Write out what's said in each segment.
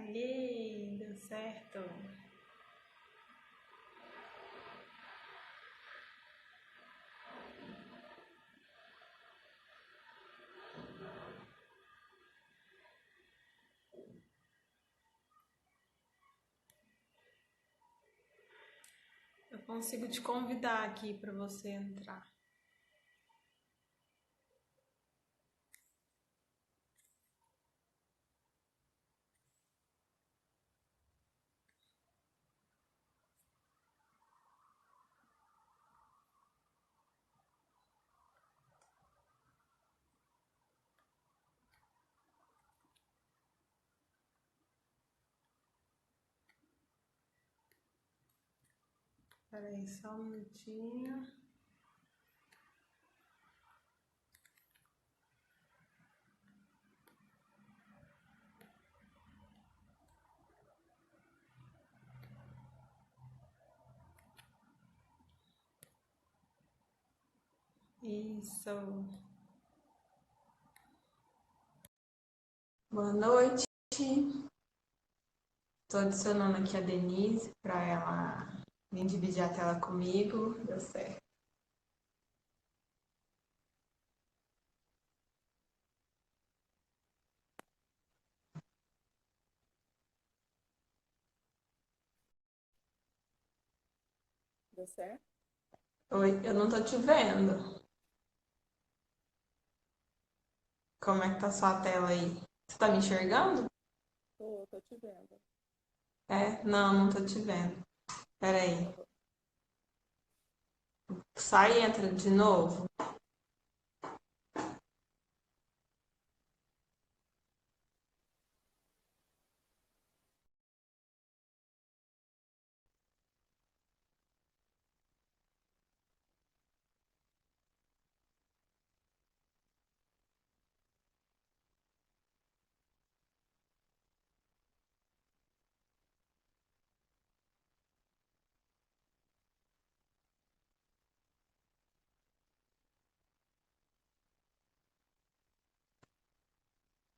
Aê, deu certo. Eu consigo te convidar aqui para você entrar. Espera aí, só um minutinho. Isso. Boa noite. Estou adicionando aqui a Denise para ela vir dividir a tela comigo. Deu certo. Deu certo? Oi, eu não tô te vendo. Como é que tá sua tela aí? Você tá me enxergando? Tô te vendo. É? Não tô te vendo. Espera aí. Eu vou- Sai e entra de novo.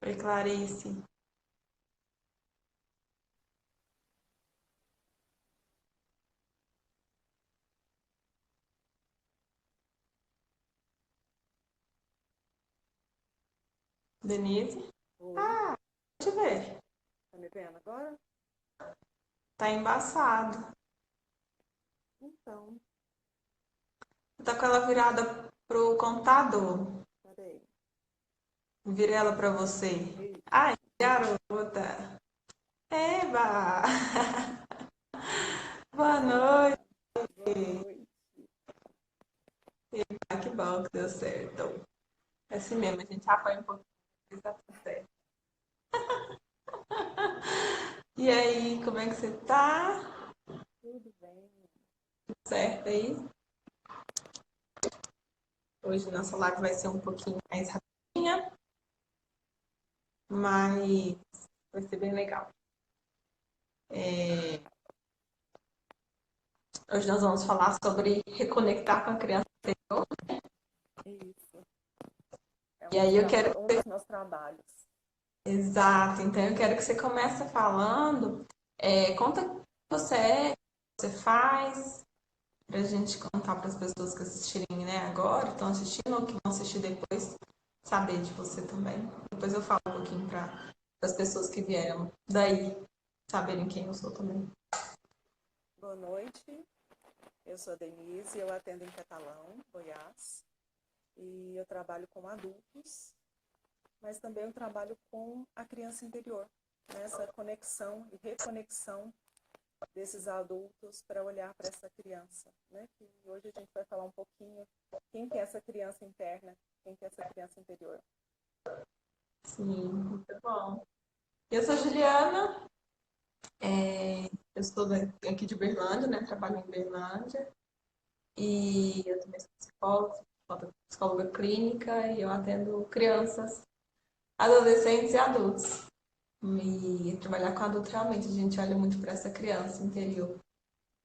Oi, Clarice. Denise? Oi, Deixa eu ver. tá me vendo agora? Tá embaçado. Então, Tá com ela virada pro computador. peraí. Vira ela pra você. Isso. Ai, garota. Eba! Boa noite. Boa noite. Ah, que bom que deu certo. É assim mesmo, a gente apanha um pouquinho, mas tá tudo certo. E aí, como é que você tá? Tudo bem? Tudo certo aí? Hoje nossa live vai ser um pouquinho mais rapidinha, mas vai ser bem legal. Hoje nós vamos falar sobre reconectar com a criança interior. Isso. É E aí eu quero. um dos meus trabalhos. Exato, então eu quero que você comece falando. Conta o que você é, o que você faz, para a gente contar para as pessoas que assistirem, né, agora, estão assistindo ou que vão assistir depois, saber de você também. Depois eu falo um pouquinho para as pessoas que vieram daí saberem quem eu sou também. Boa noite. Eu sou a Denise, eu atendo em Catalão, Goiás. E eu trabalho com adultos, mas também eu trabalho com a criança interior. Nessa conexão e reconexão desses adultos para olhar para essa criança, né? Que hoje a gente vai falar um pouquinho quem que é essa criança interna, quem que é essa criança interior. Sim, muito bom. Eu sou Juliana, eu sou aqui de Berlândia, né? Trabalho em Berlândia. E eu também sou psicóloga clínica e eu atendo crianças, adolescentes e adultos. E trabalhar com adulto realmente a gente olha muito para essa criança interior.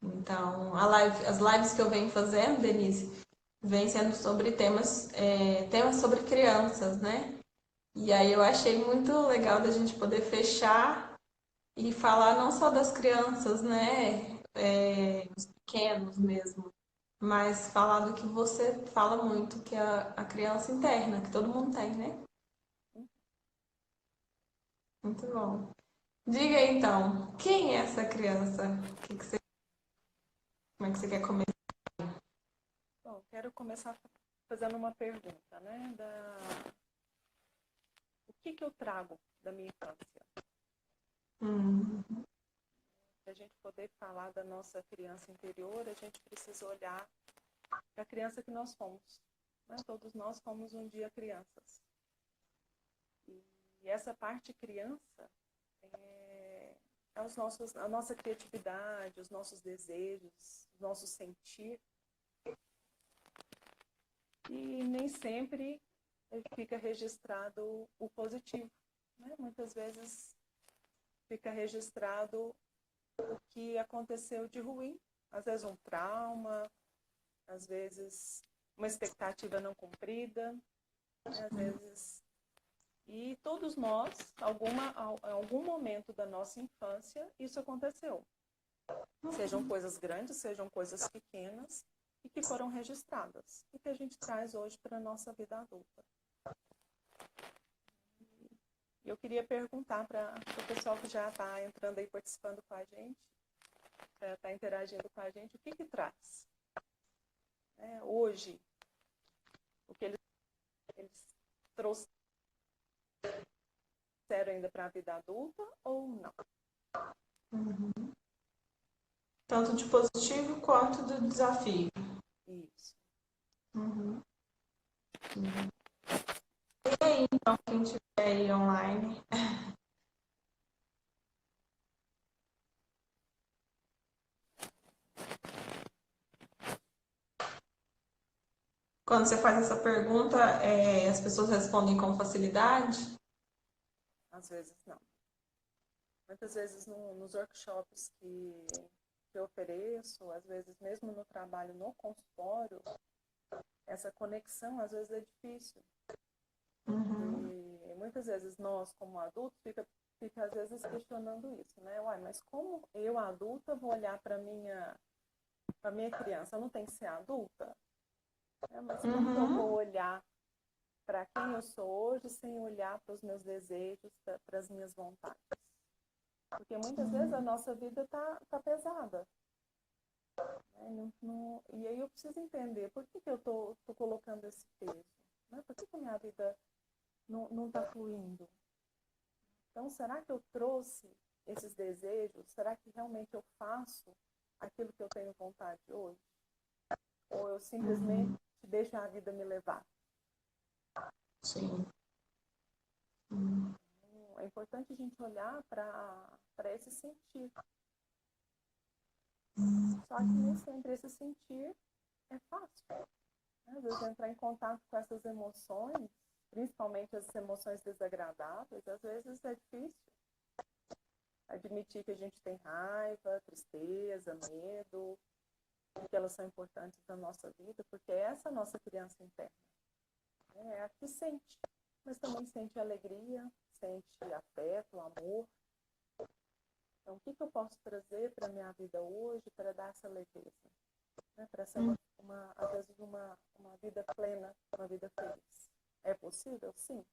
Então, as lives que eu venho fazendo, Denise, vem sendo sobre temas sobre crianças, né? E aí eu achei muito legal da gente poder fechar e falar não só das crianças, né? Os pequenos mesmo, mas falar do que você fala muito, que é a criança interna, que todo mundo tem, né? Muito bom. Diga aí, então, quem é essa criança? Como é que você quer começar? Bom, quero começar fazendo uma pergunta, né? O que eu trago da minha infância? Hum, Para a gente poder falar da nossa criança interior, a gente precisa olhar para a criança que nós fomos. Né? Todos nós fomos um dia crianças. E essa parte criança é a nossa criatividade, os nossos desejos, os nossos sentir. E nem sempre fica registrado o positivo. Né? Muitas vezes fica registrado o que aconteceu de ruim. Às vezes um trauma, às vezes uma expectativa não cumprida, né? Às vezes... E todos nós, em algum momento da nossa infância, isso aconteceu. Sejam coisas grandes, sejam coisas pequenas, e que foram registradas. E que a gente traz hoje para a nossa vida adulta. E eu queria perguntar para o pessoal que já está entrando aí, participando com a gente, está interagindo com a gente, o que traz? Hoje, o que eles trouxeram ainda para a vida adulta ou não? tanto de positivo quanto do desafio. Isso. E aí, então, quem estiver aí online, quando você faz essa pergunta, as pessoas respondem com facilidade? Às vezes não. Muitas vezes nos workshops que eu ofereço, às vezes mesmo no trabalho no consultório, essa conexão às vezes é difícil. E muitas vezes nós, como adultos, fica às vezes questionando isso, né? Uai, mas como eu, adulta, vou olhar para minha criança? Eu não tenho que ser adulta? Mas como que eu vou olhar para quem eu sou hoje sem olhar para os meus desejos, para as minhas vontades? Porque muitas vezes a nossa vida tá pesada. Né? E aí eu preciso entender por que eu tô colocando esse peso. Né? Por que a minha vida não está fluindo? Então, será que eu trouxe esses desejos? Será que realmente eu faço aquilo que eu tenho vontade hoje? Ou eu simplesmente deixo a vida me levar? Sim. É importante a gente olhar para esse sentir. Só que nem sempre esse sentir é fácil. Às vezes entrar em contato com essas emoções, principalmente as emoções desagradáveis, às vezes é difícil. Admitir que a gente tem raiva, tristeza, medo, que elas são importantes na nossa vida, porque é essa nossa criança interna. É a que sente, mas também sente alegria, sente afeto, amor. Então, o que eu posso trazer para a minha vida hoje para dar essa leveza? Né? Para ser, às vezes, uma vida plena, uma vida feliz. É possível? Sim.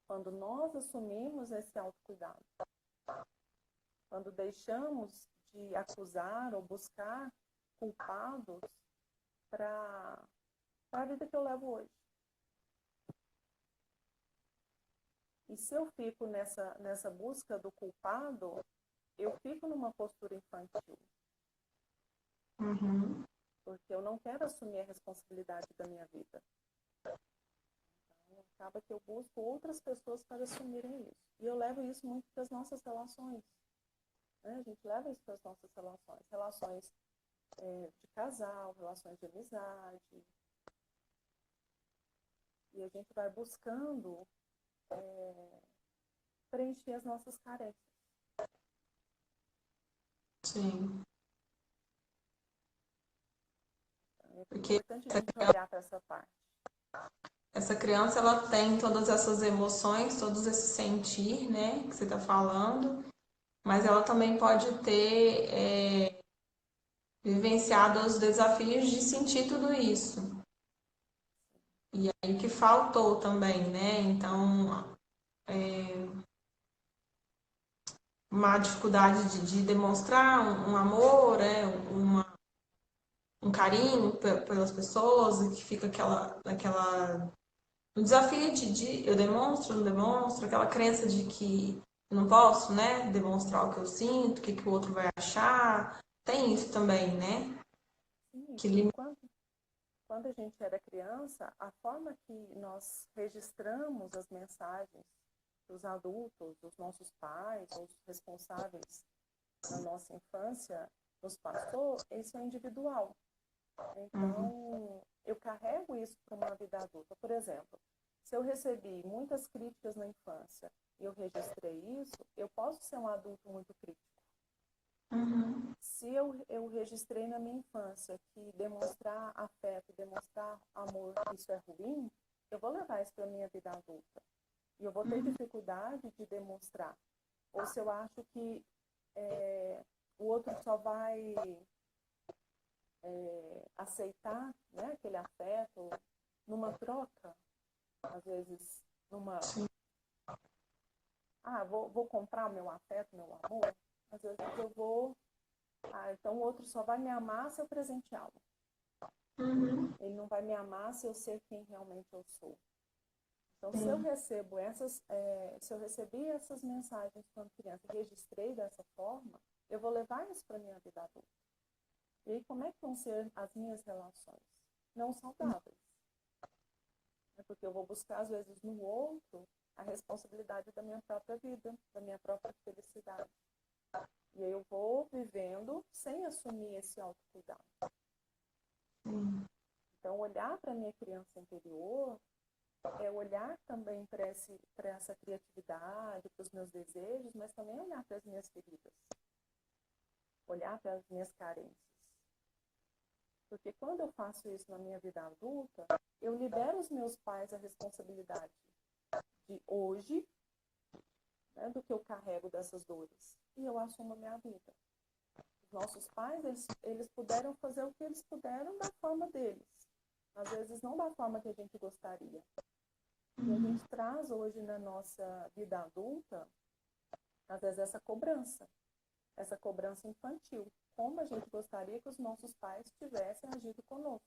Quando nós assumimos esse autocuidado, quando deixamos de acusar ou buscar culpados para a vida que eu levo hoje. E se eu fico nessa busca do culpado, eu fico numa postura infantil. Porque eu não quero assumir a responsabilidade da minha vida. Então, acaba que eu busco outras pessoas para assumirem isso. E eu levo isso muito para as nossas relações. Né? A gente leva isso para as nossas relações. Relações de casal, relações de amizade. E a gente vai buscando preencher as nossas carências. Sim. É importante a gente olhar para essa parte. Essa criança, ela tem todas essas emoções, todos esse sentir, né, que você está falando, mas ela também pode ter vivenciado os desafios de sentir tudo isso. E aí que faltou também, né? Então, uma dificuldade de demonstrar um amor, um carinho pelas pessoas, e que fica aquela um desafio eu demonstro, não demonstro, aquela crença de que eu não posso, né, demonstrar o que eu sinto, que o outro vai achar. Tem isso também, né? Sim, Que e limita. quando a gente era criança, a forma que nós registramos as mensagens dos adultos, dos nossos pais, os responsáveis na nossa infância, nos passou, isso é individual. Então, eu carrego isso para uma vida adulta. Por exemplo, se eu recebi muitas críticas na infância e eu registrei isso, eu posso ser um adulto muito crítico. Se eu registrei na minha infância que demonstrar afeto, demonstrar amor, isso é ruim, eu vou levar isso para a minha vida adulta. E eu vou ter dificuldade de demonstrar. Ou se eu acho que o outro só vai aceitar, né, aquele afeto numa troca, às vezes numa... vou comprar o meu afeto, meu amor. Às vezes eu vou... então o outro só vai me amar se eu presenteá-lo. Ele não vai me amar se eu ser quem realmente eu sou. Então, se eu recebi essas mensagens quando criança e registrei dessa forma, eu vou levar isso para a minha vida adulta. E aí, como é que vão ser as minhas relações? Não saudáveis. Porque eu vou buscar, às vezes, no outro, a responsabilidade da minha própria vida, da minha própria felicidade. E aí eu vou vivendo sem assumir esse autocuidado. Então, olhar para a minha criança interior é olhar também para essa criatividade, para os meus desejos, mas também olhar para as minhas feridas. Olhar para as minhas carências. Porque quando eu faço isso na minha vida adulta, eu libero os meus pais a responsabilidade de hoje, né, do que eu carrego dessas dores. E eu assumo a minha vida. Os nossos pais, eles puderam fazer o que eles puderam da forma deles. Às vezes não da forma que a gente gostaria. E a gente traz hoje na nossa vida adulta, às vezes, essa cobrança infantil. Como a gente gostaria que os nossos pais tivessem agido conosco.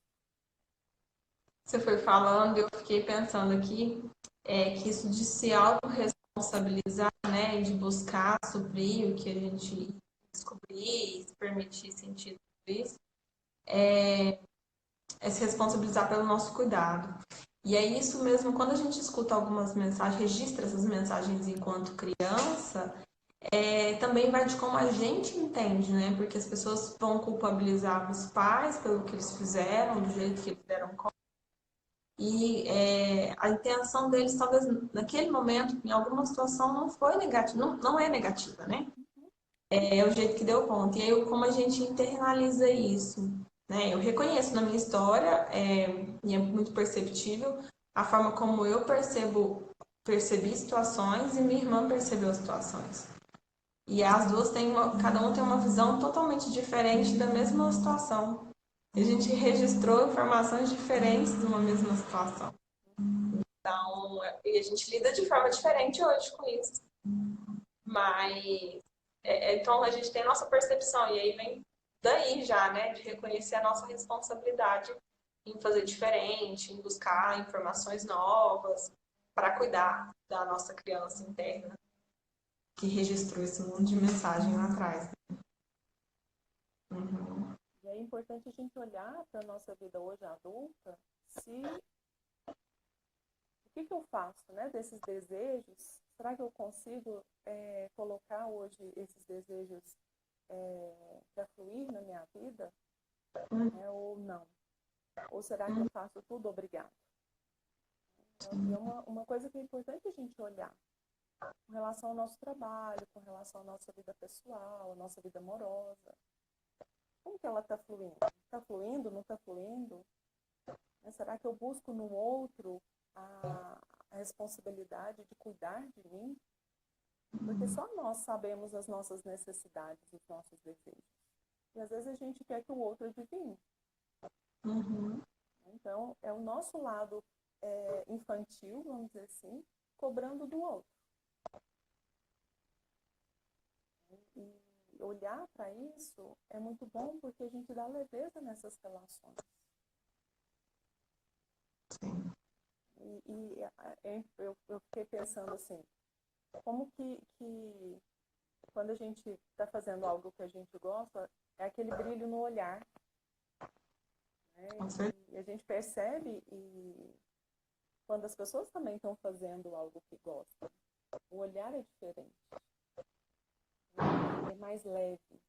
Você foi falando, eu fiquei pensando aqui que isso de se autorresponsabilizar, né, de buscar suprir o que a gente descobrir, se permitir sentir tudo isso, é se responsabilizar pelo nosso cuidado. E é isso mesmo, quando a gente escuta algumas mensagens, registra essas mensagens enquanto criança, também vai de como a gente entende, né? Porque as pessoas vão culpabilizar os pais pelo que eles fizeram, do jeito que eles deram conta. E a intenção deles, talvez naquele momento, em alguma situação, não foi negativa, não é negativa, né? É o jeito que deu conta. E aí, como a gente internaliza isso, né? Eu reconheço na minha história, e é muito perceptível, a forma como eu percebi situações e minha irmã percebeu as situações. E as duas cada um tem uma visão totalmente diferente da mesma situação. A gente registrou informações diferentes de uma mesma situação. Então, e a gente lida de forma diferente hoje com isso. Mas, então a gente tem a nossa percepção, e aí vem daí já, né, de reconhecer a nossa responsabilidade em fazer diferente, em buscar informações novas, para cuidar da nossa criança interna, que registrou esse mundo de mensagem lá atrás. E é importante a gente olhar para a nossa vida hoje adulta, o que eu faço, né, desses desejos. Será que eu consigo colocar hoje esses desejos para fluir na minha vida? Ou não? Ou será que eu faço tudo obrigado? Então, e uma coisa que é importante a gente olhar com relação ao nosso trabalho, com relação à nossa vida pessoal, à nossa vida amorosa. Como que ela está fluindo? Está fluindo? Não está fluindo? Será que eu busco no outro a responsabilidade de cuidar de mim? Porque só nós sabemos as nossas necessidades, os nossos desejos. E às vezes a gente quer que o outro adivinhe. Uhum. Então, é o nosso lado infantil, vamos dizer assim, cobrando do outro. E olhar para isso é muito bom porque a gente dá leveza nessas relações. Sim. Eu fiquei pensando assim, como que quando a gente está fazendo algo que a gente gosta, é aquele brilho no olhar. Né? Com certeza. E a gente percebe e quando as pessoas também estão fazendo algo que gostam, o olhar é diferente, é mais leve.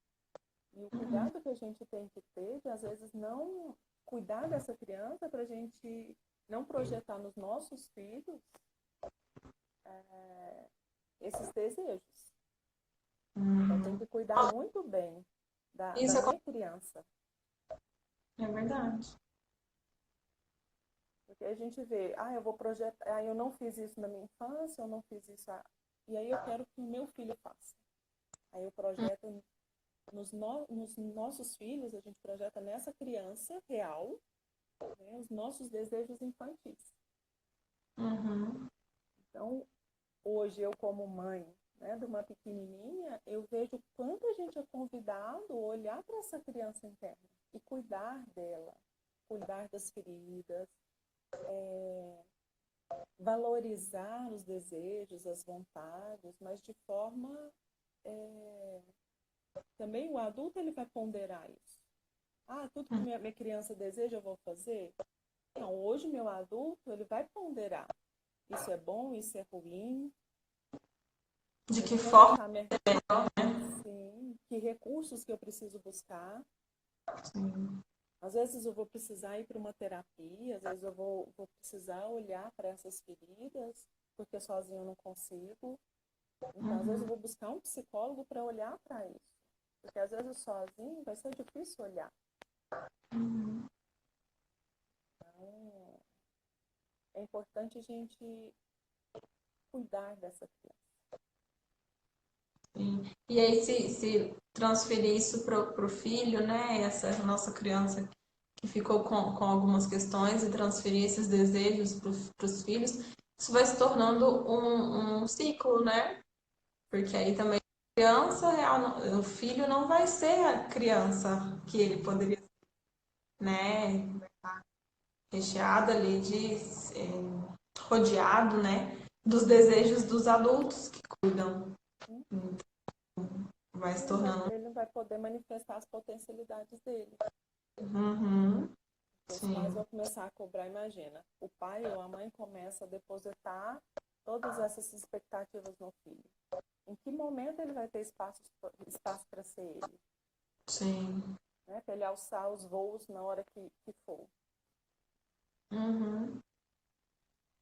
E o cuidado que a gente tem que ter, de às vezes não cuidar dessa criança para a gente não projetar nos nossos filhos esses desejos. Então tem que cuidar muito bem da Isso minha criança. é verdade. Porque a gente vê, eu vou projetar, eu não fiz isso na minha infância, eu não fiz isso, e aí eu quero que o meu filho faça. Aí eu projeto nos nossos filhos, a gente projeta nessa criança real, né, os nossos desejos infantis. Uhum. Então, hoje eu como mãe, né, de uma pequenininha, eu vejo quanto a gente é convidado a olhar para essa criança interna e cuidar dela, cuidar das feridas, valorizar os desejos, as vontades, mas de forma também o adulto ele vai ponderar isso. Tudo que minha criança deseja eu vou fazer? Não, hoje meu adulto ele vai ponderar. Isso é bom, isso é ruim. De Eu que não vou forma? deixar Sim, que recursos que eu preciso buscar. Sim. Às vezes eu vou precisar ir para uma terapia, às vezes eu vou precisar olhar para essas feridas, porque sozinho eu não consigo. Então, às vezes eu vou buscar um psicólogo para olhar para isso. Porque às vezes sozinho vai ser difícil olhar. Uhum. Então, é importante a gente cuidar dessa criança. Sim. E aí, se transferir isso para o filho, né? Essa nossa criança que ficou com algumas questões e transferir esses desejos para os filhos, isso vai se tornando um ciclo, né? Porque aí também a criança real, o filho não vai ser a criança que ele poderia ser, né? Vai estar recheado ali rodeado, né? Dos desejos dos adultos que cuidam. Vai se tornando. Ele não vai poder manifestar as potencialidades dele. Uhum. Os pais Sim. vão começar a cobrar, imagina, o pai ou a mãe começa a depositar todas essas expectativas no filho. Em que momento ele vai ter espaço para ser ele? Sim. Né? Para ele alçar os voos na hora que for. Uhum.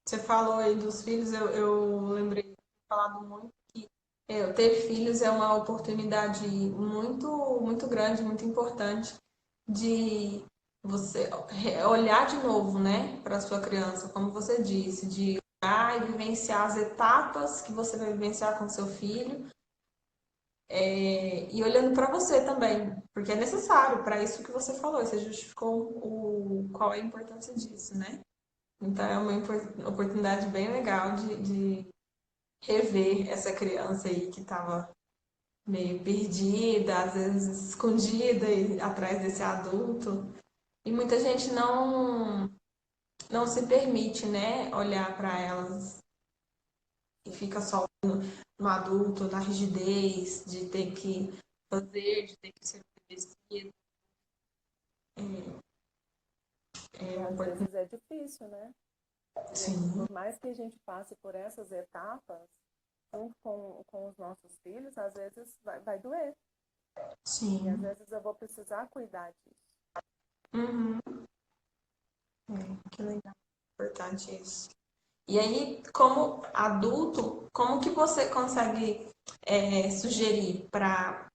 Você falou aí dos filhos, eu lembrei de ter falado muito que ter filhos é uma oportunidade muito grande, muito importante de você olhar de novo, né, para sua criança, como você disse, de olhar e vivenciar as etapas que você vai vivenciar com seu filho, e olhando para você também, porque é necessário para isso que você falou, você justificou qual é a importância disso, né? Então é uma oportunidade bem legal de rever essa criança aí que estava meio perdida, às vezes escondida atrás desse adulto. E muita gente não se permite, né, olhar para elas e fica só no adulto, na rigidez, de ter que fazer, de ter que ser obedecido. E É uma às oportunidade. vezes é difícil, né? Sim, Por mais que a gente passe por essas etapas, junto com os nossos filhos, às vezes vai doer. E às sim. vezes eu vou precisar cuidar disso. Uhum. Que legal. Importante isso. E aí, como adulto, como que você consegue sugerir para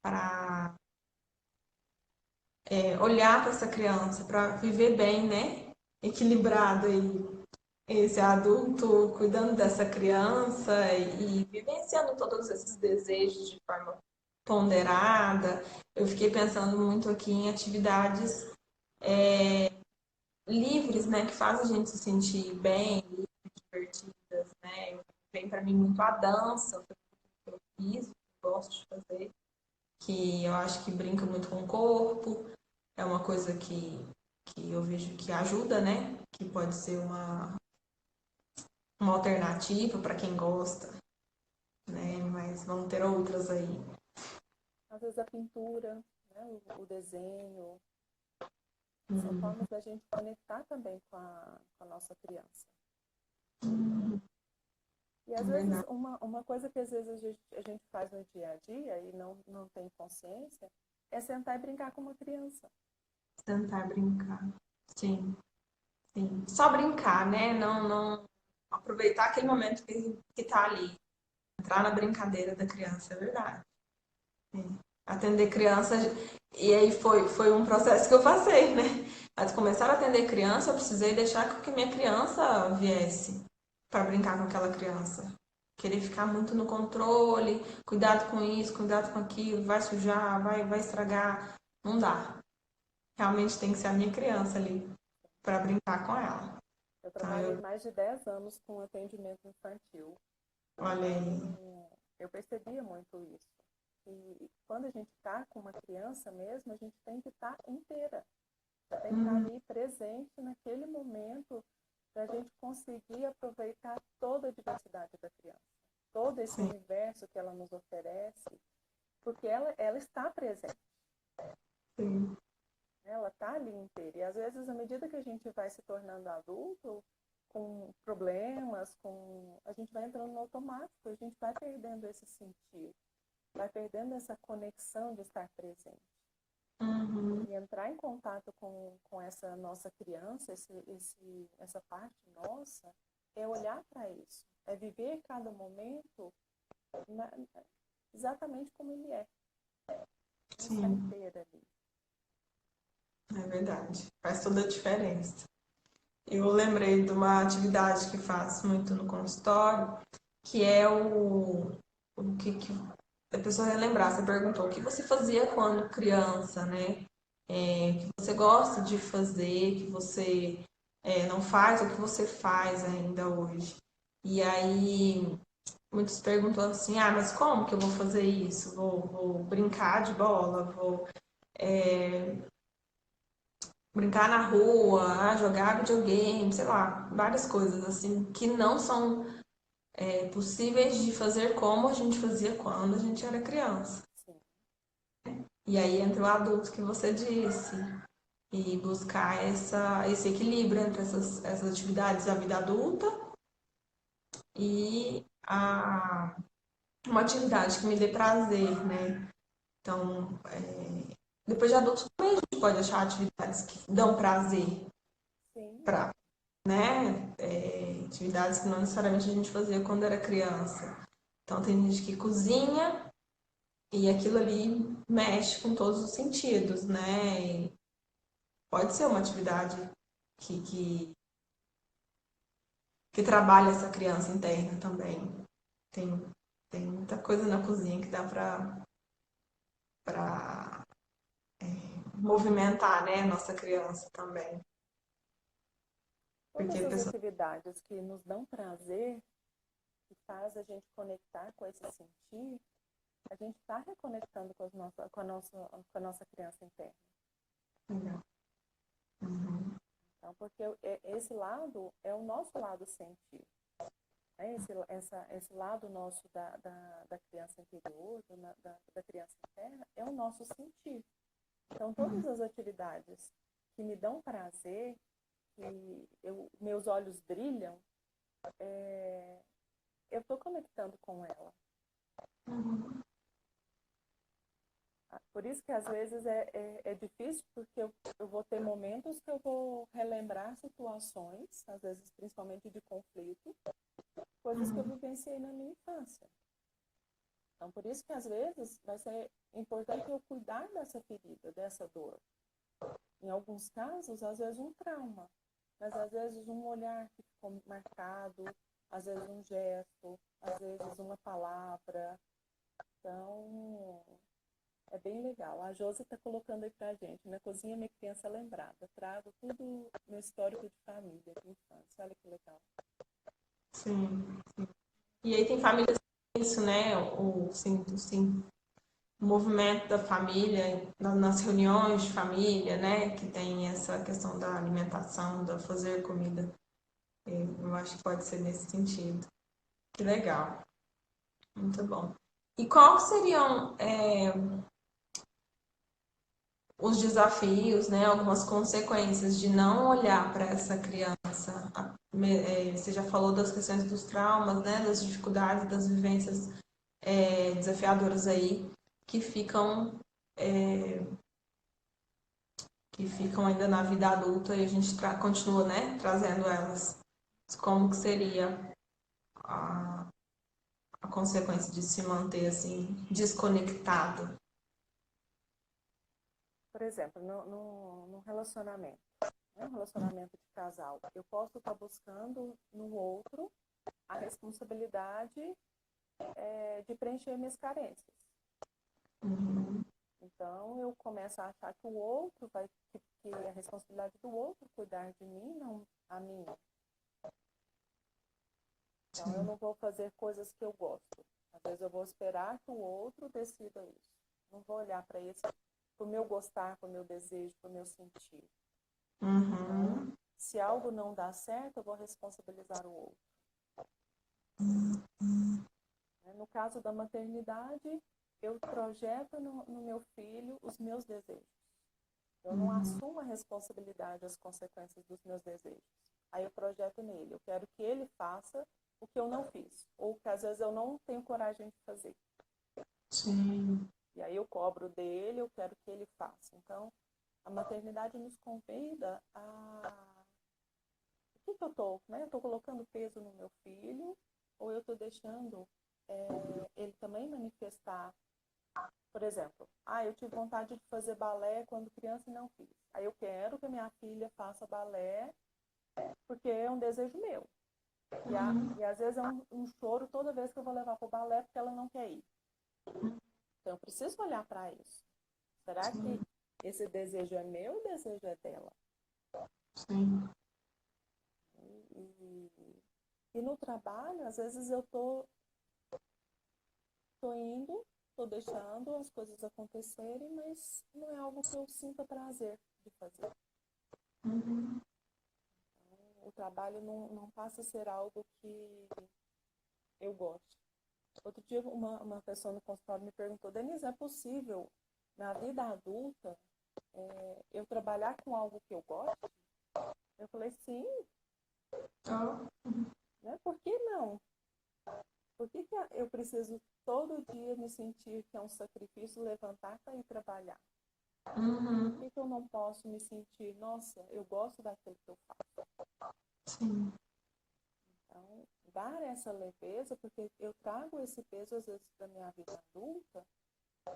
olhar para essa criança, para viver bem, né? Equilibrado aí esse adulto cuidando dessa criança e vivenciando todos esses desejos de forma ponderada. Eu fiquei pensando muito aqui em atividades livres, né, que fazem a gente se sentir bem, divertidas, né? Vem para mim muito a dança, que eu fiz, que eu gosto de fazer, que eu acho que brinca muito com o corpo, é uma coisa que eu vejo que ajuda, né? Que pode ser uma alternativa para quem gosta, né? Mas vão ter outras aí. Às vezes a pintura, né, o desenho, são Hum, formas da gente conectar também com a nossa criança. E é às vezes verdade. uma coisa que às vezes a gente faz no dia a dia e não tem consciência é sentar e brincar com uma criança. Tentar brincar. Sim, sim. Só brincar, né? Não aproveitar aquele momento que tá ali. Entrar na brincadeira da criança, é verdade. Atender criança, e aí foi um processo que eu passei, né? Mas começar a atender criança, eu precisei deixar que minha criança viesse para brincar com aquela criança. Querer ficar muito no controle, cuidado com isso, cuidado com aquilo, vai sujar, vai estragar. Não dá. Realmente tem que ser a minha criança ali para brincar com ela. Eu Então trabalhei mais de 10 anos com atendimento infantil. olha aí. Então, eu percebia muito isso. E quando a gente está com uma criança mesmo, a gente tem que estar inteira. Tem que estar Uhum, ali presente naquele momento para a gente conseguir aproveitar toda a diversidade da criança. Todo esse sim, universo que ela nos oferece, porque ela está presente. sim. Ela está ali inteira. E às vezes, à medida que a gente vai se tornando adulto, com problemas, a gente vai entrando no automático, a gente vai perdendo esse sentido, vai perdendo essa conexão de estar presente. Uhum, E entrar em contato com essa nossa criança, essa parte nossa, é olhar para isso, é viver cada momento na, exatamente como ele é. Ele está sim, inteiro ali. é verdade. Faz toda a diferença. Eu lembrei de uma atividade que faço muito no consultório, que é o que a pessoa relembrar. Você perguntou o que você fazia quando criança, né? Que você gosta de fazer, que você não faz, ou que você faz ainda hoje. E aí, muitos perguntam assim: ah, mas como que eu vou fazer isso? Vou brincar de bola, vou brincar na rua, jogar videogame, sei lá, várias coisas assim que não são possíveis de fazer como a gente fazia quando a gente era criança. Sim. E aí entra o adulto que você disse, e buscar esse equilíbrio entre essas atividades da vida adulta e uma atividade que me dê prazer, né? Então, depois de adulto também a gente pode achar atividades que dão prazer Sim. para, né? Atividades que não necessariamente a gente fazia quando era criança. Então, tem gente que cozinha e aquilo ali mexe com todos os sentidos, né? E pode ser uma atividade que, que, que trabalha essa criança interna também. Tem, tem muita coisa na cozinha que dá para movimentar, né, a nossa criança também. Porque Todas a as pessoa. atividades que nos dão prazer, que faz a gente conectar com esse sentir, a gente está reconectando com a nossa criança interna. Uhum. Então, porque esse lado é o nosso lado sentir. Né? Esse lado nosso da criança interior, da criança interna, é o nosso sentir. Então, todas as atividades que me dão prazer, que meus olhos brilham, eu estou conectando com ela. Por isso que às vezes é difícil, porque eu vou ter momentos que eu vou relembrar situações, às vezes principalmente de conflito, coisas que eu vivenciei na minha infância. Então, por isso que às vezes vai ser importante eu cuidar dessa ferida, dessa dor. Em alguns casos, às vezes um trauma. mas às vezes um olhar que ficou marcado, às vezes um gesto, às vezes uma palavra. Então, é bem legal. A Josi está colocando aí pra gente. Minha cozinha, minha criança lembrada. Trago tudo meu histórico de família, de infância. Olha que legal. Sim. E aí tem famílias que tem isso, né? O movimento da família, nas reuniões de família, né? Que tem essa questão da alimentação, da fazer comida. Eu acho que pode ser nesse sentido. Que legal. Muito bom. E quais seriam os desafios, né? Algumas consequências de não olhar para essa criança? Você já falou das questões dos traumas, né? Das dificuldades, das vivências desafiadoras aí que ficam é, que ficam ainda na vida adulta e a gente continua, né, trazendo elas. Como que seria a, a consequência de se manter assim desconectado? Por exemplo, no relacionamento, né? Um relacionamento de casal, eu posso estar buscando no outro a responsabilidade de preencher minhas carências. Uhum. Então, eu começo a achar que o outro que é a responsabilidade do outro cuidar de mim, não a minha. Então, eu Sim. não vou fazer coisas que eu gosto. Às vezes eu vou esperar que o outro decida isso. Não vou olhar para esse, para o meu gostar, para o meu desejo, para o meu sentir. Então, Uhum. se algo não dá certo, eu vou responsabilizar o outro. No caso da maternidade, eu projeto no meu filho os meus desejos. Eu não Uhum. assumo a responsabilidade, as consequências dos meus desejos. Aí eu projeto nele. Eu quero que ele faça o que eu não fiz. Ou que às vezes eu não tenho coragem de fazer. Sim. E aí eu cobro dele, eu quero que ele faça. Então, a maternidade nos convida a... O que eu estou? Né? Eu estou colocando peso no meu filho, ou eu estou deixando ele também manifestar. Por exemplo, eu tive vontade de fazer balé quando criança e não fiz. Aí eu quero que a minha filha faça balé porque é um desejo meu. E às vezes é um choro toda vez que eu vou levar para o balé porque ela não quer ir. Então eu preciso olhar para isso. Será que Sim. esse desejo é meu ou o desejo é dela? Sim. E, e no trabalho, às vezes eu tô indo, tô deixando as coisas acontecerem, mas não é algo que eu sinta prazer de fazer. Uhum. O trabalho não passa a ser algo que eu gosto. Outro dia, uma pessoa no consultório me perguntou: Denise, é possível, na vida adulta, eu trabalhar com algo que eu gosto? Eu falei: sim, Oh. né? Por que não? Por que eu preciso todo dia me sentir que é um sacrifício levantar para ir trabalhar? Por Uhum. que eu não posso me sentir, nossa, eu gosto daquilo que eu faço? Sim. Então, dar essa leveza, porque eu trago esse peso, às vezes, da minha vida adulta,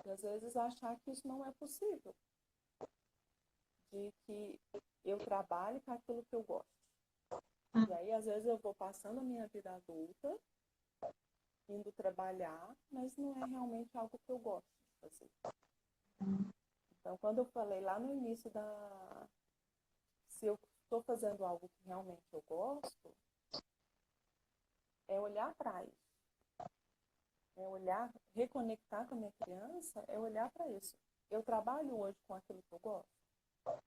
e às vezes achar que isso não é possível, de que eu trabalhe com aquilo que eu gosto. E aí, às vezes, eu vou passando a minha vida adulta, indo trabalhar, mas não é realmente algo que eu gosto de fazer. Então, quando eu falei lá no início se eu estou fazendo algo que realmente eu gosto, é olhar para isso. É olhar, reconectar com a minha criança, é olhar para isso. Eu trabalho hoje com aquilo que eu gosto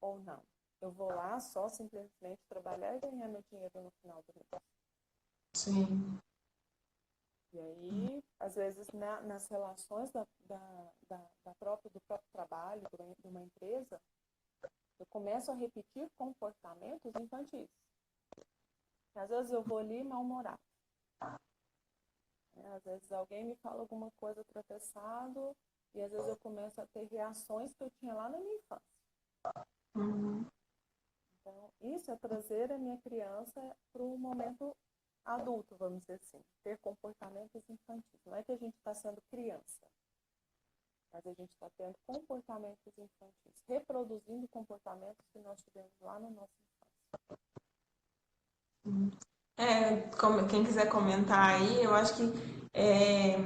ou não? Eu vou lá só simplesmente trabalhar e ganhar meu dinheiro no final do mês. Sim. E aí, às vezes, nas relações do próprio trabalho, de uma empresa, eu começo a repetir comportamentos infantis. Às vezes eu vou ali mal-humorado. Às vezes alguém me fala alguma coisa atravessado e às vezes eu começo a ter reações que eu tinha lá na minha infância. Uhum. Então, isso é trazer a minha criança para um momento adulto, vamos dizer assim, ter comportamentos infantis. Não é que a gente está sendo criança, mas a gente está tendo comportamentos infantis, reproduzindo comportamentos que nós tivemos lá na nossa infância. Quem quiser comentar aí, eu acho que é,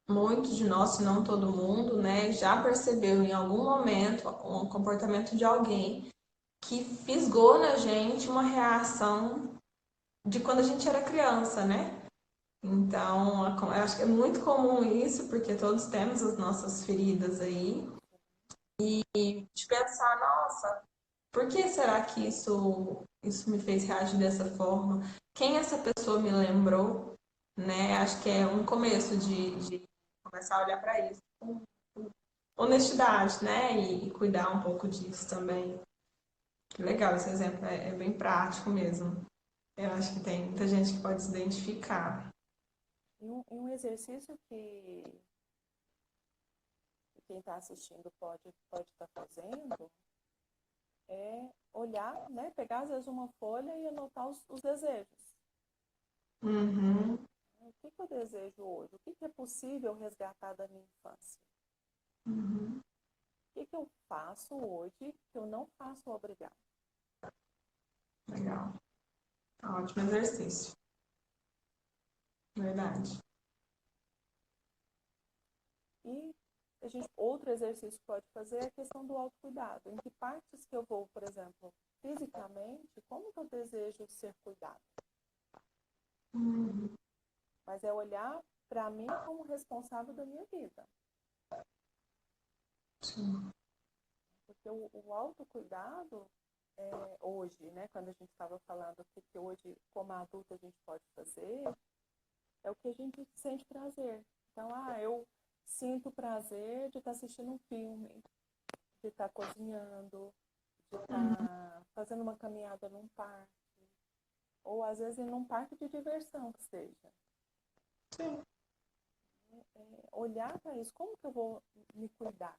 muitos de nós, se não todo mundo, né, já percebeu em algum momento um comportamento de alguém que fisgou na gente uma reação de quando a gente era criança, né? Então, eu acho que é muito comum isso, porque todos temos as nossas feridas aí. E de pensar, nossa, por que será que isso me fez reagir dessa forma? Quem essa pessoa me lembrou? Né? Acho que é um começo de começar a olhar para isso com honestidade, né? E cuidar um pouco disso também. Legal, esse exemplo é bem prático mesmo. Eu acho que tem muita gente que pode se identificar. E um exercício que quem está assistindo pode estar fazendo é olhar, né? Pegar às vezes uma folha e anotar os desejos. Uhum, O que eu desejo hoje? O que é possível resgatar da minha infância? uhum, O que eu faço hoje que eu não faço obrigado? legal. Ótimo exercício. Verdade. E outro exercício que pode fazer é a questão do autocuidado. Em que partes que eu vou, por exemplo, fisicamente, como que eu desejo ser cuidado? Uhum, Mas é olhar para mim como responsável da minha vida. sim. Porque o autocuidado, hoje, né, quando a gente estava falando o que hoje, como adulto, a gente pode fazer, é o que a gente sente prazer. Então, eu sinto prazer de estar assistindo um filme, de estar cozinhando, de Uhum, estar fazendo uma caminhada num parque, ou às vezes em um parque de diversão que seja. sim. Olhar para isso, como que eu vou me cuidar?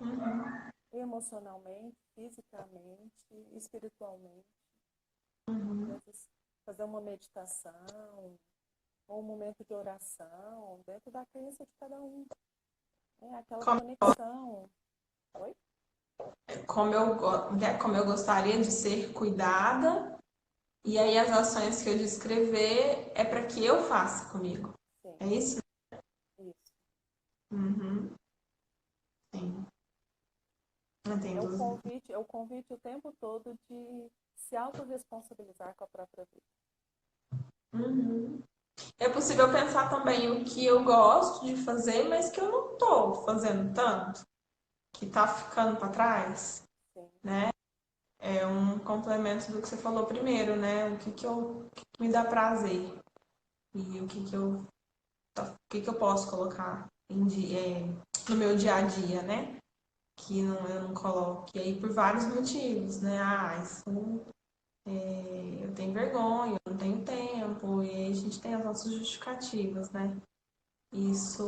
Uhum, Emocionalmente, fisicamente, espiritualmente. Às uhum. vezes, fazer uma meditação, ou um momento de oração, dentro da crença de cada um. Aquela Como, conexão. Oi? como eu gostaria de ser cuidada, e aí as ações que eu descrever é para que eu faça comigo. Sim, É isso? isso. Uhum, sim. Não tem dúvida. É o convite o tempo todo de se autorresponsabilizar com a própria vida. Uhum. É possível pensar também o que eu gosto de fazer, mas que eu não estou fazendo tanto, que está ficando para trás, Sim, né? É um complemento do que você falou primeiro, né? O que que me dá prazer e o que que eu posso colocar no meu dia a dia, né? Que não, eu não coloco. E aí por vários motivos, né? Eu tenho vergonha, eu não tenho tempo, e aí a gente tem as nossas justificativas, né? Isso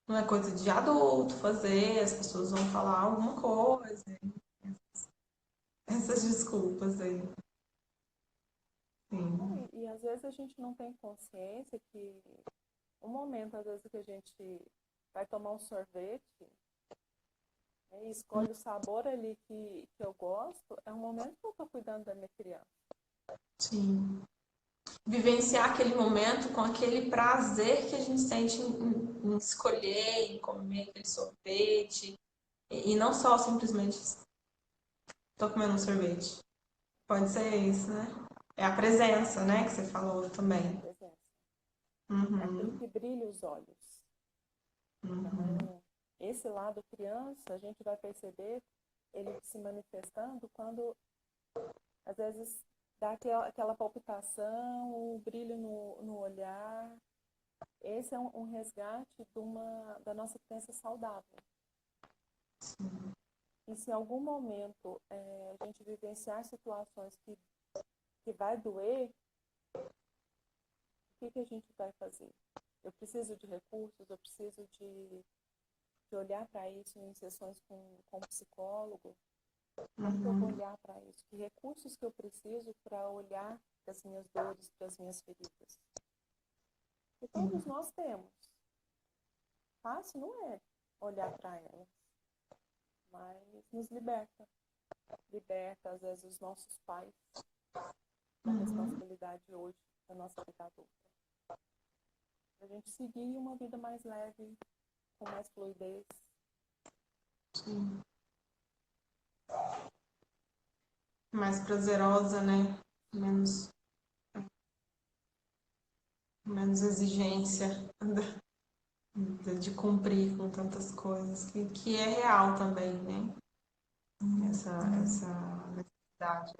não é coisa de adulto fazer, as pessoas vão falar alguma coisa, essas desculpas aí. Sim. E às vezes a gente não tem consciência que o momento, às vezes, que a gente vai tomar um sorvete, né, e escolhe o sabor ali que eu gosto, é um momento que eu estou cuidando da minha criança. Sim. Vivenciar aquele momento com aquele prazer que a gente sente em escolher, em comer aquele sorvete, e não só simplesmente estou comendo um sorvete. Pode ser isso, né? É a presença, né, que você falou É a também. presença. É aquilo Uhum, que brilha os olhos. uhum, Então, esse lado criança, a gente vai perceber ele se manifestando quando, às vezes, dá aquela palpitação, o brilho no olhar. Esse é um resgate da nossa criança saudável. E se em algum momento a gente vivenciar situações que vai doer, o que a gente vai fazer? Eu preciso de recursos, eu preciso de olhar para isso em sessões com psicólogo. Como que eu vou uhum, olhar para isso? Que recursos que eu preciso para olhar para as minhas dores, para as minhas feridas? E todos nós temos. Fácil não é olhar para elas, mas nos liberta. liberta, às vezes, os nossos pais da responsabilidade hoje da nossa vida adulta. Para a gente seguir uma vida mais leve, com mais fluidez. Sim. Mais prazerosa, né? Menos exigência de cumprir com tantas coisas, que é real também, né? Essa necessidade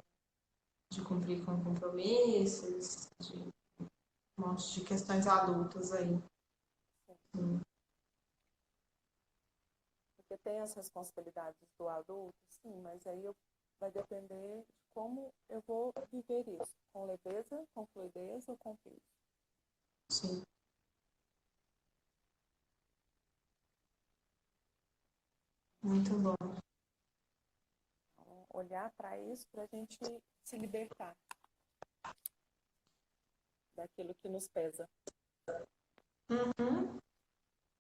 de cumprir com compromissos, de um monte de questões adultas aí. Sim. Porque tem as responsabilidades do adulto, sim, mas aí vai depender de como eu vou viver isso, com leveza, com fluidez ou com peso. Sim. Muito bom. Então, olhar para isso para a gente se libertar daquilo que nos pesa. Uhum.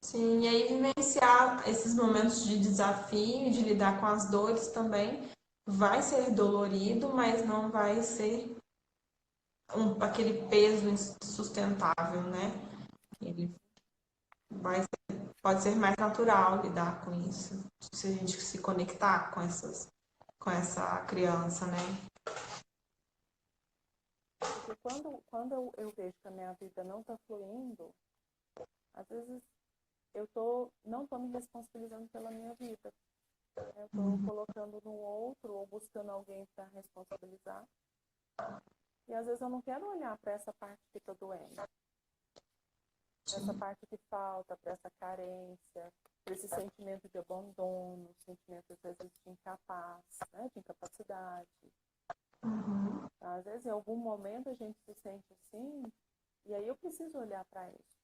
Sim, e aí vivenciar esses momentos de desafio, de lidar com as dores também, vai ser dolorido, mas não vai ser aquele peso insustentável, né? Ele pode ser mais natural lidar com isso, se a gente se conectar com essa criança, né? Porque quando eu vejo que a minha vida não está fluindo, às vezes não estou me responsabilizando pela minha vida. Eu estou colocando no outro ou buscando alguém para responsabilizar. E às vezes eu não quero olhar para essa parte que está doendo. Para essa parte que falta, para essa carência, para esse sentimento de abandono, sentimento às vezes de incapaz, né, de incapacidade. Às vezes em algum momento a gente se sente assim, e aí eu preciso olhar para isso.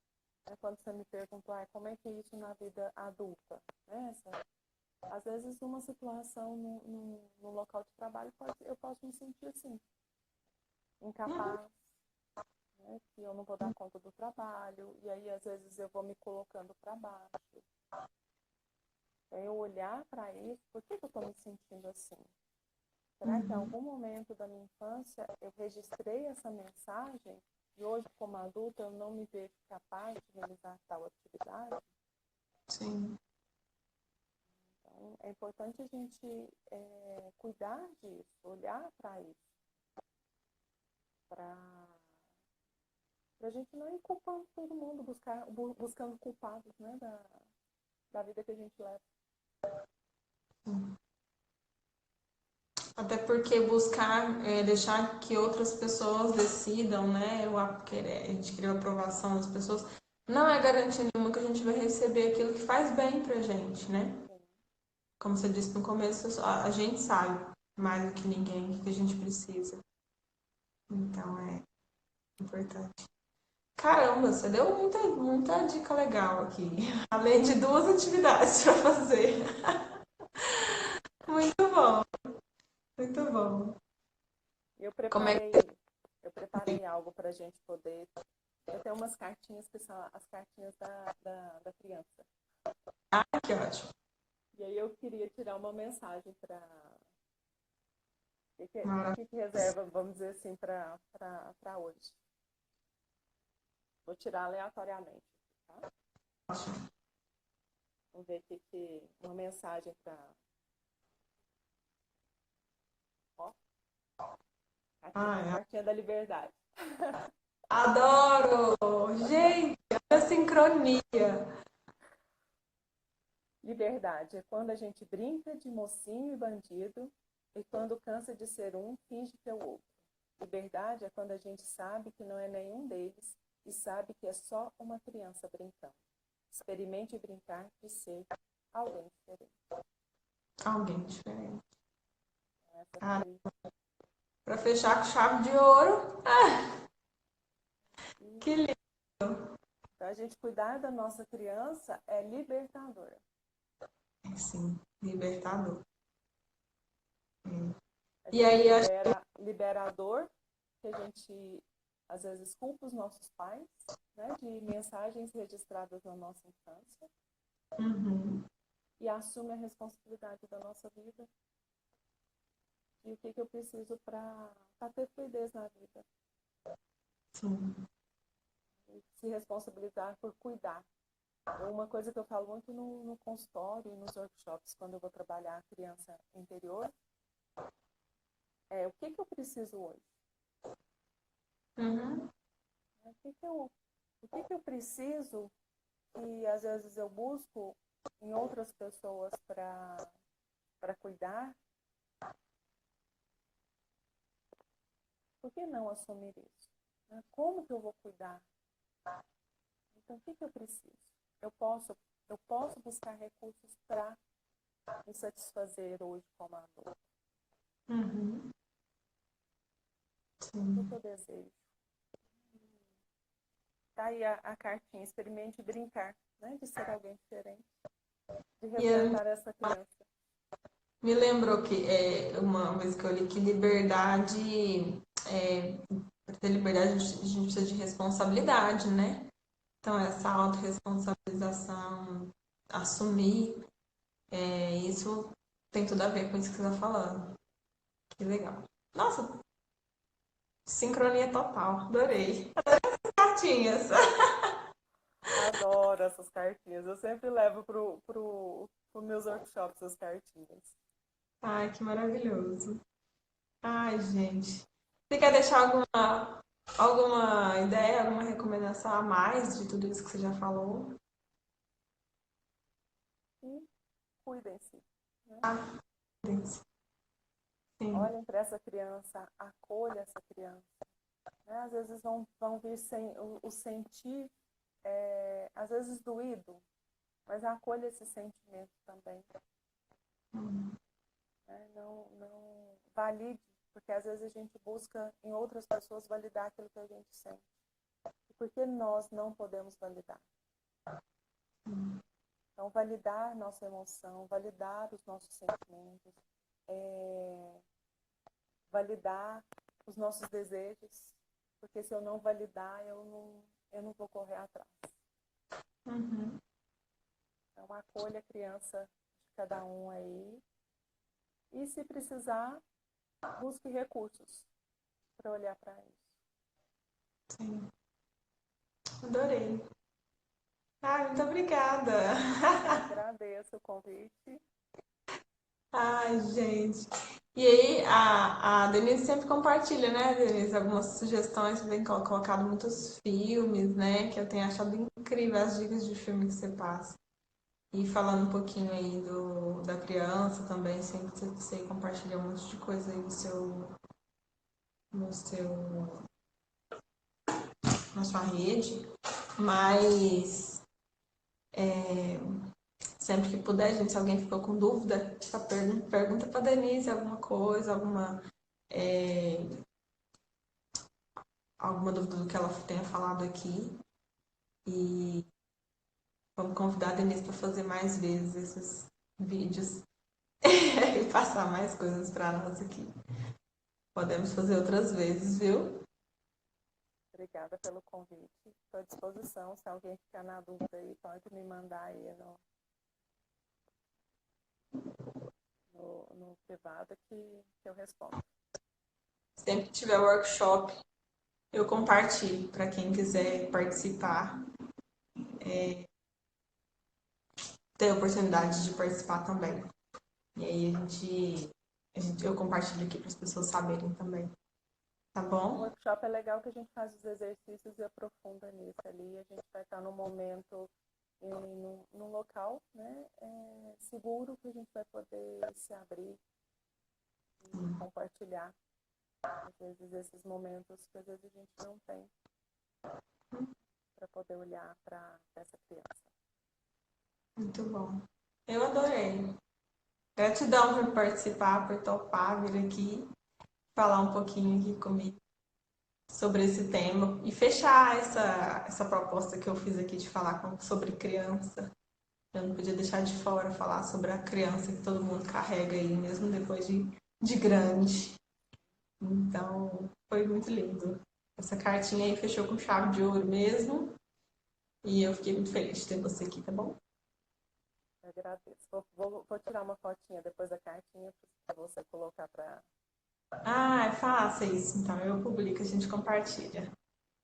Quando você me perguntou, como é que é isso na vida adulta? Né? Às vezes numa situação no local de trabalho eu posso me sentir assim, incapaz, né? Que eu não vou dar conta do trabalho, e aí às vezes eu vou me colocando para baixo. Eu olhar para isso, por que eu estou me sentindo assim? Será que em algum momento da minha infância eu registrei essa mensagem e hoje, como adulta, eu não me vejo capaz de realizar tal atividade? Sim. Então, é importante a gente cuidar disso, olhar para isso, para a gente não ir culpando todo mundo, buscando culpados, né, da vida que a gente leva. Até porque buscar, deixar que outras pessoas decidam, né? A gente querer a aprovação das pessoas, não é garantia nenhuma que a gente vai receber aquilo que faz bem pra gente, né? Sim. Como você disse no começo, a gente sabe mais do que ninguém o que a gente precisa. Então é importante. Caramba, você deu muita dica legal aqui. Além de duas atividades para fazer. Muito bom, muito bom. Eu Como é preparei, que eu preparei algo para a gente poder. Eu tenho umas cartinhas que são as cartinhas da criança. Ah, que ótimo. E aí eu queria tirar uma mensagem para. O que Maravilhoso. reserva, vamos dizer assim, para hoje? Vou tirar aleatoriamente, tá? Vamos ver aqui uma mensagem para. Ó, Ah, a cartinha da liberdade. adoro! Gente, a sincronia. Liberdade é quando a gente brinca de mocinho e bandido, e quando cansa de ser um, finge que é o outro. Liberdade é quando a gente sabe que não é nenhum deles e sabe que é só uma criança brincando. Experimente brincar de ser alguém diferente. Alguém diferente. Essa Ah, foi. para fechar com chave de ouro. Que lindo. Então, a gente cuidar da nossa criança é libertador. Sim, libertador. A E gente aí, acho libera a dor, que a gente às vezes culpa os nossos pais, né, de mensagens registradas na nossa infância, que. Uhum. e assume a responsabilidade da nossa vida. e o que eu preciso para ter fluidez na vida. Sim. Se responsabilizar por cuidar. Uma coisa que eu falo muito no consultório e nos workshops, quando eu vou trabalhar a criança interior, é o que eu preciso hoje? Uhum. O que eu preciso que às vezes eu busco em outras pessoas para cuidar? Por que não assumir isso? Como que eu vou cuidar? Então, o que eu preciso? Eu posso buscar recursos para me satisfazer hoje como adulto. Uhum. O que Sim. eu desejo? Tá aí a cartinha, experimente brincar, né? De ser alguém diferente, de E eu, resgatar essa criança. me lembrou que uma vez que eu li que liberdade, para ter liberdade a gente precisa de responsabilidade, né? Então essa autorresponsabilização, assumir, isso tem tudo a ver com isso que você está falando. Que legal. Nossa, sincronia total, adorei. Cartinhas. Adoro essas cartinhas. Eu sempre levo pro meus workshops as cartinhas. Ai, que maravilhoso. Ai, gente. Você quer deixar alguma ideia, alguma recomendação a mais de tudo isso que você já falou? E cuidem-se. Né? Ah, sim. Olhem para essa criança, acolha essa criança. Né? Às vezes vão vir sem o sentir, às vezes doído, mas acolha esse sentimento também. Né? Não valide, porque às vezes a gente busca em outras pessoas validar aquilo que a gente sente. E por que nós não podemos validar? Então, validar nossa emoção, validar os nossos sentimentos, validar os nossos desejos, porque se eu não validar, eu não vou correr atrás. Uhum. Então, acolha a criança de cada um aí e, se precisar, busque recursos para olhar para isso. Sim. Adorei. Ai, muito obrigada. Eu agradeço o convite. Ai, gente. E aí, a Denise sempre compartilha, né, Denise, algumas sugestões, vem colocado muitos filmes, né, que eu tenho achado incrível as dicas de filme que você passa. E falando um pouquinho aí da criança também, sempre você compartilha um monte de coisa aí no seu, na sua rede. Mas sempre que puder, gente, se alguém ficou com dúvida, pergunta pra Denise alguma coisa, alguma dúvida do que ela tenha falado aqui. E vamos convidar a Denise para fazer mais vezes esses vídeos e passar mais coisas para nós aqui. Podemos fazer outras vezes, viu? Obrigada pelo convite. Estou à disposição. Se alguém ficar na dúvida aí, pode me mandar aí no privado que eu respondo. Sempre que tiver workshop, eu compartilho para quem quiser participar, ter a oportunidade de participar também. E aí eu compartilho aqui para as pessoas saberem também. Tá O bom? workshop é legal que a gente faz os exercícios e aprofunda nisso ali. A gente vai estar num momento, num local, né, seguro, que a gente vai poder se abrir e compartilhar, às vezes, esses momentos que às vezes a gente não tem para poder olhar para essa criança. Muito bom. Eu adorei. Gratidão por participar, por topar, vir aqui, falar um pouquinho aqui comigo sobre esse tema e fechar essa proposta que eu fiz aqui de falar sobre criança. Eu não podia deixar de fora falar sobre a criança que todo mundo carrega aí, mesmo depois de grande. Então, foi muito lindo. Essa cartinha aí fechou com chave de ouro mesmo. E eu fiquei muito feliz de ter você aqui, tá bom? Eu agradeço. Vou tirar uma fotinha depois da cartinha para você colocar para Ah, faça isso, então eu publico, a gente compartilha.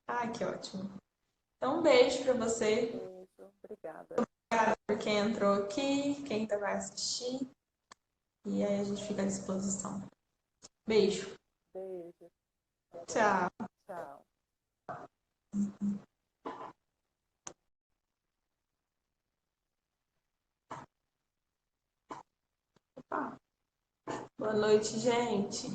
Ah, que ótimo. Então, um beijo pra você, Beijo, obrigada. por quem entrou aqui, quem ainda vai assistir. E aí a gente fica à disposição. Beijo. Beijo, Tchau. tchau. Boa noite, gente.